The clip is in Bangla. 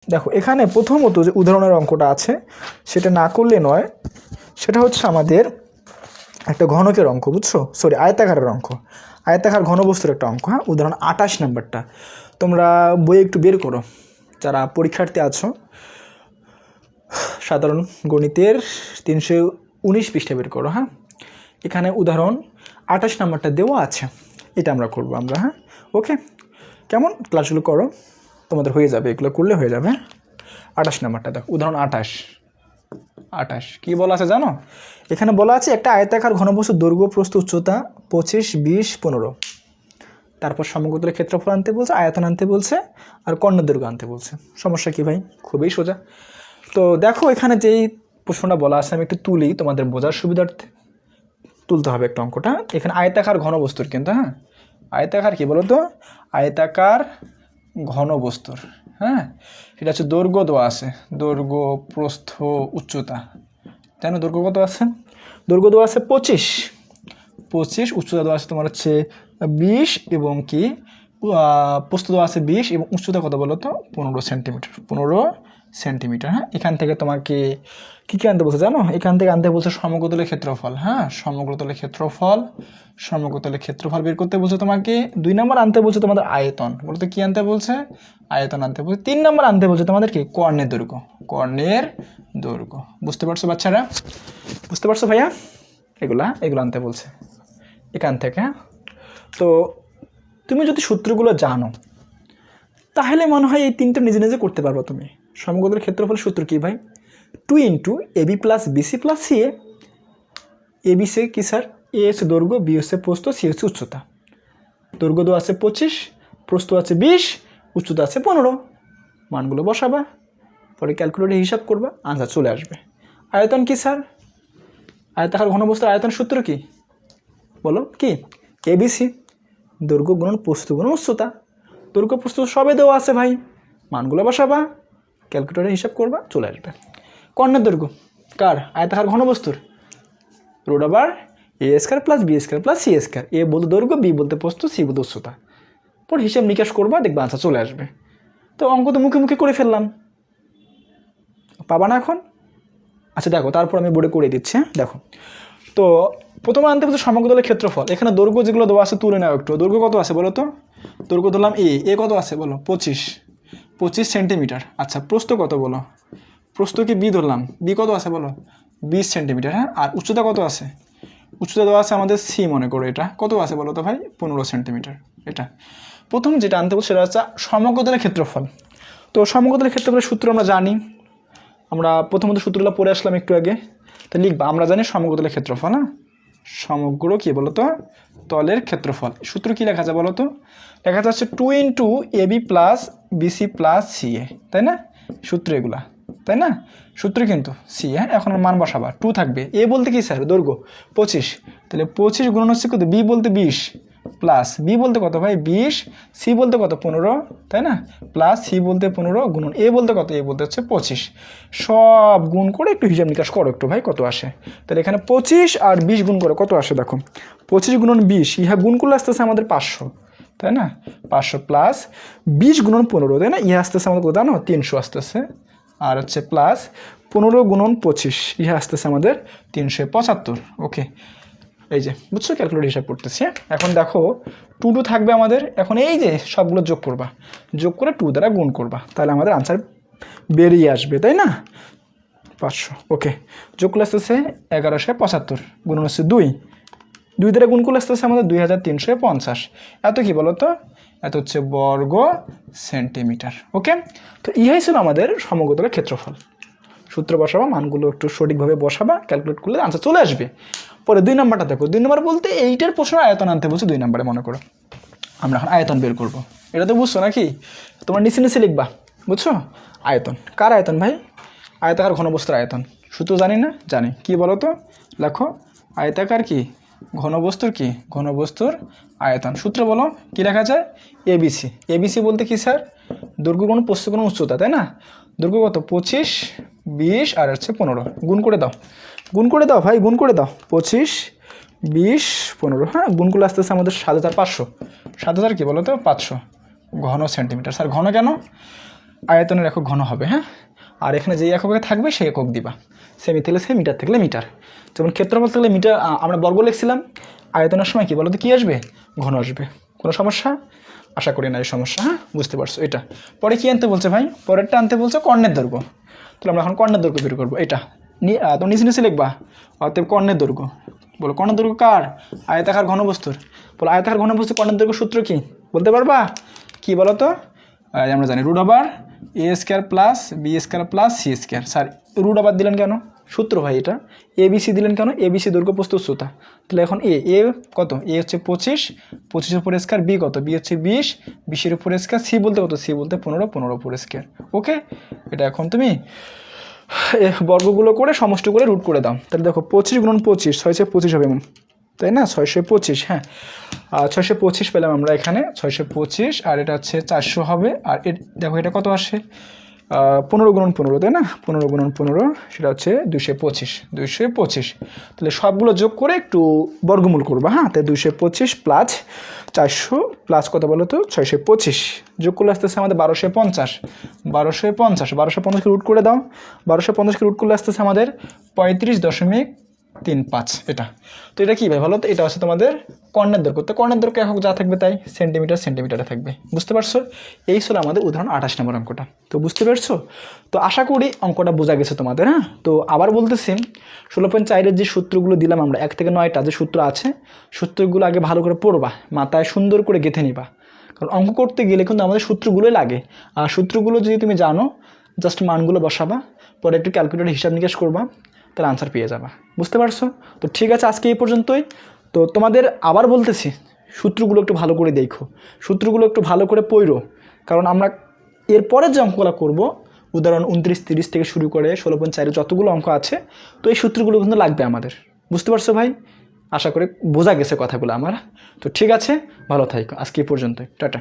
দেখো এখানে প্রথমত যে উদাহরণের অঙ্কটা আছে সেটা না করলে নয়, সেটা হচ্ছে আমাদের একটা ঘনকের অঙ্ক, বুঝছো, সরি আয়তাকারের অঙ্ক, আয়তাকার ঘনবস্তুর একটা অঙ্ক। হ্যাঁ, উদাহরণ 28 নম্বরটা তোমরা বই একটু বের করো, যারা পরীক্ষার্থী আছো। সাধারণ গণিতের 319 পৃষ্ঠা বের করো। হ্যাঁ, এখানে উদাহরণ 28 নম্বরটা দেওয়া আছে, এটা আমরা করবো আমরা। হ্যাঁ, ওকে, কেমন ক্লাসগুলো করো, তোমাদের হয়ে যাবে, এগুলো করলে হয়ে যাবে। 28 নম্বরটা দেখো, উদাহরণ 28 কি বলা আছে জানো? এখানে বলা আছে একটা আয়তাকার ঘনবস্তুর দৈর্ঘ্য প্রস্থ উচ্চতা 25, 20, 15। তারপর সমগ্রতলের ক্ষেত্রফল আনতে বলছে, আয়তন আনতে বলছে, আর কর্ণের দৈর্ঘ্য আনতে বলছে। সমস্যা কি ভাই? খুবই সোজা। তো দেখো এখানে যেই প্রশ্নটা বলা আছে আমি একটু তুলি তোমাদের বোঝার সুবিধার্থে। তুলতে হবে একটা অঙ্কটা। এখানে আয়তাকার ঘনবস্তুর কিন্তু, হ্যাঁ, আয়তাকার কি বলো তো? আয়তাকার ঘনবস্তুর, হ্যাঁ, সেটা হচ্ছে দৈর্ঘ্য দেওয়া আছে, দৈর্ঘ্য প্রস্থ উচ্চতা, তাই না? দৈর্ঘ্য কত আছে? দৈর্ঘ্য দেওয়া আছে 25, উচ্চতা দেওয়া আছে তোমার হচ্ছে 20, এবং কি প্রস্থ দেওয়া আছে 20, এবং উচ্চতা কত বলো তো? 15 সেন্টিমিটার, 15 সেন্টিমিটার। হ্যাঁ, এখান থেকে তোমাকে কী কী আনতে বলছে জানো? এখান থেকে আনতে বলছে সমগ্রতলের ক্ষেত্রফল। হ্যাঁ, সমগ্রতলের ক্ষেত্রফল, সমগ্রতলের ক্ষেত্রফল বের করতে বলছে তোমাকে। 2 নম্বর আনতে বলছে তোমাদের আয়তন, বলতে কি আনতে বলছে? আয়তন আনতে বলছে। 3 নম্বর আনতে বলছে তোমাদের কি? কর্ণের দৈর্ঘ্য, কর্ণের দৈর্ঘ্য। বুঝতে পারছো বাচ্চারা? বুঝতে পারছো ভাইয়া? এগুলো আনতে বলছে এখান থেকে। হ্যাঁ, তো তুমি যদি সূত্রগুলো জানো তাহলে মনে হয় এই 3টা নিজে নিজে করতে পারবো তুমি। সমগ্রতলের ক্ষেত্রফল সূত্র কি ভাই? 2 × AB + BC + CA। এবি সে কি স্যার? এ হচ্ছে দৈর্ঘ্য, বি হচ্ছে প্রস্থ, সি হচ্ছে উচ্চতা। দৈর্ঘ্য দেওয়া আছে 25, প্রস্থ আছে 20, উচ্চতা আছে 15। মানগুলো বসাবা, পরে ক্যালকুলেটরে হিসাব করবা, আনসার চলে আসবে। আয়তন কি স্যার? আয়তাকার ঘনবস্তুর আয়তন সূত্র কি বলো? কি? ABC, দৈর্ঘ্য গুণন প্রস্থ গুণন উচ্চতা। দৈর্ঘ্য প্রস্থ সবে দেওয়া আছে ভাই, মানগুলো বসাবা, ক্যালকুলেটরে হিসাব করবা, চলে আসবে। কর্ণের দৈর্ঘ্য কার? আয়তাকার ঘনবস্তুর √a² + b² + c²। এ বলতে দৈর্ঘ্য, বি বলতে প্রস্থ, সি বলতে উচ্চতা। পরে হিসাব নিকাশ করবা, দেখবা আনসার চলে আসবে। তো অঙ্ক তো মুখে মুখে করে ফেললাম, পাবা না এখন? আচ্ছা দেখো, তারপর আমি বোর্ডে করে দিচ্ছি। দেখো, তো প্রথমে আনতে বলছে সমগ্রতলের ক্ষেত্রফল। এখানে দৈর্ঘ্য যেগুলো দেওয়া আছে তুলে নাও একটু। দৈর্ঘ্য কত আছে বলো তো? দৈর্ঘ্য ধরলাম এ কত আছে বলো? 25 সেন্টিমিটার। আচ্ছা, প্রস্থ কত বলো? প্রস্থ কি বি ধরলাম, বি কত আছে বলো? 20 সেন্টিমিটার। হ্যাঁ, আর উচ্চতা কত আছে? উচ্চতা দেওয়া আছে আমাদের সি, মনে করো। এটা কত আছে বলো তো ভাই? 15 সেন্টিমিটার। এটা প্রথম যেটা আনতে বলছে সেটা হচ্ছে সমগ্রতলের ক্ষেত্রফল। তো সমগ্রতলের ক্ষেত্রফলের সূত্র আমরা জানি, আমরা প্রথমত সূত্রগুলো পড়ে আসলাম একটু আগে। তো লিখবা, আমরা জানি সমগ্রতলের ক্ষেত্রফল। হ্যাঁ, সমগ্র কি বলো তো? তলের ক্ষেত্রফল। সূত্র কি লেখা যায় বলো তো? লেখা যাচ্ছে 2 × AB + BC + CA, তাই না? সূত্র এগুলা, তাই না? সূত্র কিন্তু সি। হ্যাঁ, এখন মান বসাবা। 2 থাকবে, এ বলতে কি স্যার? দৈর্ঘ্য 25, তাহলে 25 গুণন হচ্ছে কত? বি বলতে 20, প্লাস বি বলতে কত ভাই? 20, সি বলতে কত? 15, তাই না? প্লাস সি বলতে 15 গুণন এ বলতে কত? এ বলতে হচ্ছে 25। সব গুণ করে একটু হিসাব নিকাশ করো একটু ভাই, কত আসে? তাহলে এখানে 25 আর 20 গুণ করে কত আসে দেখো? 25 গুণন 20, ইহা গুণ করলে আসতেছে আমাদের 500, তাই না? 500 প্লাস 20 গুণন 15, তাই না? ইহা আসতেছে আমাদের কত জানো? 300 আসতেছে। আর হচ্ছে প্লাস 15 গুণন 25, ইহা আসতেছে আমাদের 375। ওকে, এই যে বুঝছো, ক্যালকুলেটর হিসাব করতেছি। এখন দেখো 2 থাকবে আমাদের। এখন এই যে সবগুলো যোগ করবা, যোগ করে 2 দ্বারা গুণ করবা, তাহলে আমাদের আনসার বেরিয়ে আসবে, তাই না? 500। ওকে, যোগ করলে আসতেছে 1175, গুণন হচ্ছে 2 দ্বারা গুণ করলে আসতেছে আমাদের 2350। এত কি বলো তো? এত হচ্ছে বর্গ সেন্টিমিটার। ওকে, তো ইহাই ছিল আমাদের সমগ্রতলের ক্ষেত্রফল। সূত্র বসাবা, মানগুলো একটু সঠিকভাবে বসাবা, ক্যালকুলেট করলে আনসার চলে আসবে। পরে 2 নম্বরটা দেখো। 2 নম্বর বলতে এইটার প্রশ্ন আয়তন আনতে বলছে 2 নম্বরে, মনে করো। আমরা এখন আয়তন বের করব। এটা তো বুঝছো নাকি? তোমার নিচে নিচে লিখবা, বুঝছো? আয়তন কার আয়তন ভাই? আয়তাকার ঘনবস্তুর আয়তন। সূত্র জানি না? জানি। কি বলো তো? লেখো, আয়তাকার কি ঘনবস্তুর কি? ঘনবস্তুর আয়তন। সূত্র বলো, কি লেখা যায়? এবিসি। এবিসি বলতে কি স্যার? দৈর্ঘ্য গুণ প্রস্থ গুণ উচ্চতা, তাই না? দৈর্ঘ্য কত? 25, 20 আর হচ্ছে 15। গুণ করে দাও, গুণ করে দাও ভাই, গুণ করে দাও। 25, 20, 15। হ্যাঁ, গুণ করলে আসতেছে আমাদের 7500। 7000 কি বলো তো? 500 ঘন সেন্টিমিটার। স্যার ঘন কেন? আয়তনের একক ঘন হবে, হ্যাঁ। আর এখানে যেই এককে থাকবে সেই একক দিবা, সেমি থাকলে সেমি, মিটার থাকলে মিটার। যেমন ক্ষেত্রফল থাকলে মিটার, আমরা বর্গ লিখছিলাম, আয়তনের সময় কী বলো তো কী আসবে? ঘন আসবে। কোনো সমস্যা? আশা করি না এই সমস্যা, হ্যাঁ বুঝতে পারছো। এটা পরে কি আনতে বলছে ভাই? পরেরটা আনতে বলছে কর্ণের দৈর্ঘ্য। তাহলে আমরা এখন কর্ণের দৈর্ঘ্য বের করবো। এটা তো নিচে নিচে লিখবা, অতএব কর্ণের দৈর্ঘ্য। বলো কর্ণের দৈর্ঘ্য কার? আয়তাকার ঘনবস্তুর। বলো আয়তাকার ঘনবস্তু কর্ণের দৈর্ঘ্য সূত্র কি বলতে পারবা? কি বলো তো? আমরা জানি √/a² + b² + c²। স্যার √ দিলেন কেন? সূত্র ভাই এটা। ABC দিলেন কেন? ABC দৈর্ঘ্য প্রস্থ উচ্চতা। তাহলে এখন এ কত? এ হচ্ছে 25, 25-এর উপর স্কয়ার। বি কত? বি হচ্ছে 20, 20-এর উপর স্কয়ার। সি বলতে কত? সি বলতে 15, 15 উপর স্কয়ার। ওকে, এটা এখন তুমি বর্গগুলো করে সমষ্টি করে রুট করে দাও। তাহলে দেখো 25 × 25, 625 হবে এমন, তাই না? 625, হ্যাঁ 625 পেলাম আমরা এখানে, 625। আর এটা হচ্ছে 400 হবে। আর দেখো এটা কত আসে? 15 × 15, তাই না? 15 × 15 সেটা হচ্ছে 225, 225। তাহলে সবগুলো যোগ করে একটু বর্গমূল করবো, হ্যাঁ। তাই 225 প্লাস 400 প্লাস কত বলো তো? 625 যোগ করলে আসতেছে আমাদের 1250, 1250কে রুট করে দাও। 1250কে রুট করলে আসতেছে আমাদের 35.35। এটা তো এটা কী ভাই ভালো? তো এটা হচ্ছে তোমাদের কর্ণের দৈর্ঘ্য। তো কর্ণের দৈর্ঘ্য একক যা থাকবে তাই সেন্টিমিটারে থাকবে। বুঝতে পারছো? এই ছিল আমাদের উদাহরণ 28 নম্বর অঙ্কটা। তো বুঝতে পারছো? তো আশা করি অঙ্কটা বোঝা গেছে তোমাদের, হ্যাঁ। তো আবার বলতেছি, 16.4-এর যে সূত্রগুলো দিলাম আমরা 1 থেকে 9টা যে সূত্র আছে, সূত্রগুলো আগে ভালো করে পড়বা, মাথায় সুন্দর করে গেঁথে নিবা। কারণ অঙ্ক করতে গেলে কিন্তু আমাদের সূত্রগুলোই লাগে। আর সূত্রগুলো যদি তুমি জানো, জাস্ট মানগুলো বসাবা, পরে একটু ক্যালকুলেটর হিসাব নিকাশ করবা, তাহলে আনসার পেয়ে যাবা। বুঝতে পারছো? তো ঠিক আছে, আজকে এই পর্যন্তই। তো তোমাদের আবার বলতেছি, সূত্রগুলো একটু ভালো করে দেখো, সূত্রগুলো একটু ভালো করে পড়ো। কারণ আমরা এরপরে যে অঙ্কগুলো করবো, উদাহরণ 29, 30 থেকে শুরু করে 16.4-এর যতগুলো অঙ্ক আছে, তো এই সূত্রগুলো কিন্তু লাগবে আমাদের। বুঝতে পারছো ভাই? আশা করি বোঝা গেছে কথাগুলো আমার। তো ঠিক আছে, ভালো থাকো, আজকে এই পর্যন্তই, টাটা।